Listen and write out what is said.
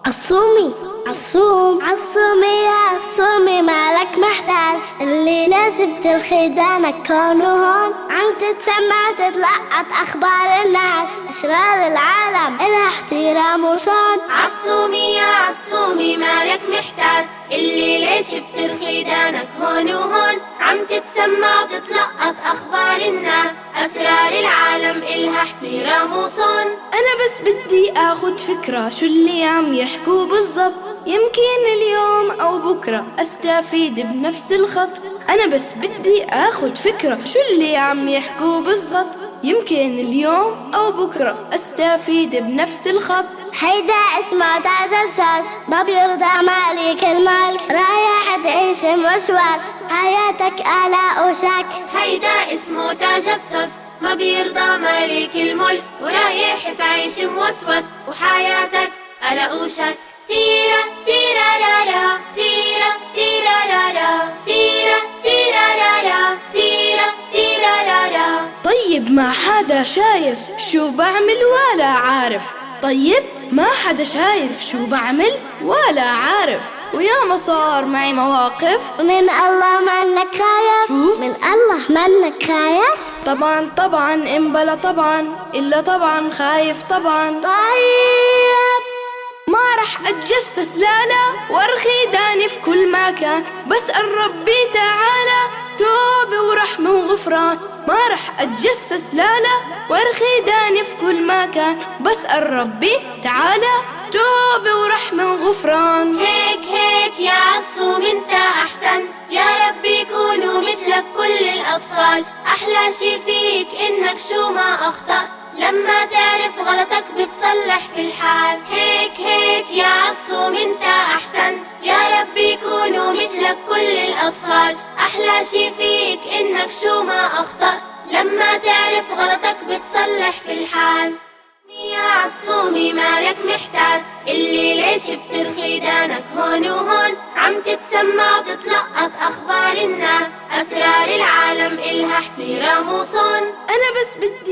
عصومي عصومي يا عصومي، مالك محتاس اللي لازم ترخي دانك كون وهون، عم تتسمع تتلقط اخبار الناس، اسرار العالم الها احترام وصون. عصومي يا عصومي مالك محتاس اللي ليش بترخي دانك هون وهون، عم تتسمع وتتلقط اخبار الناس، اسرار العالم الها احترام وصون. انا بس بدي اخد فكرة شو اللي عم يحكوا بالضبط، يمكن اليوم او بكرة استفيد بنفس الخط. انا بس بدي اخد فكرة شو اللي عم يحكوا بالضبط، يمكن اليوم او بكرة استفيد بنفس الخط. هيدا اسمه تجسس، ما بيرضى مالك الملك، رايح تعيش موسوس، حياتك آلاء وشك. هيدا اسمه تجسس، ما بيرضى مالك الملك، ورايح تعيش موسوس وحياتك قلق وشك. تيرا تيرا رارا تيرا تيرا رارا تيرا تيرا رارا تيرا تيرا رارا. طيب ما حدا شايف شو بعمل ولا عارف، طيب ما حدا شايف شو بعمل ولا عارف، ويا ما صار معي مواقف. من الله منك خايف؟ شو؟ من الله منك خايف؟ طبعا إن طبعا إلا طبعا خايف طبعا. طيب ما رح أتجسس لا وارخي داني في كل مكان، بسأل ربي تعالى توبة ورحمة وغفران. ما رح أتجسس لا وارخي داني في كل مكان، بسأل ربي تعالى توبة ورحمة وغفران. هيك يا عصوم انت احسن، يا ربي يكونوا مثلك كل الاطفال. احلى شي فيك انك شو ما اخطأت، لما تعرف غلطك بتصلح في الحال. هيك يا عصوم انت احسن، يا ربي يكونوا مثلك كل الاطفال. احلى شي فيك انك شو ما اخطأت، لما تعرف غلطك بتصلح في الحال. يا عصومي مالك محتاس اللي ليش بترخي دانك هون وهون، عم تتسمع وتتلقط اخبار الناس، اسرار العالم الها احترام وصون. أنا بس بدي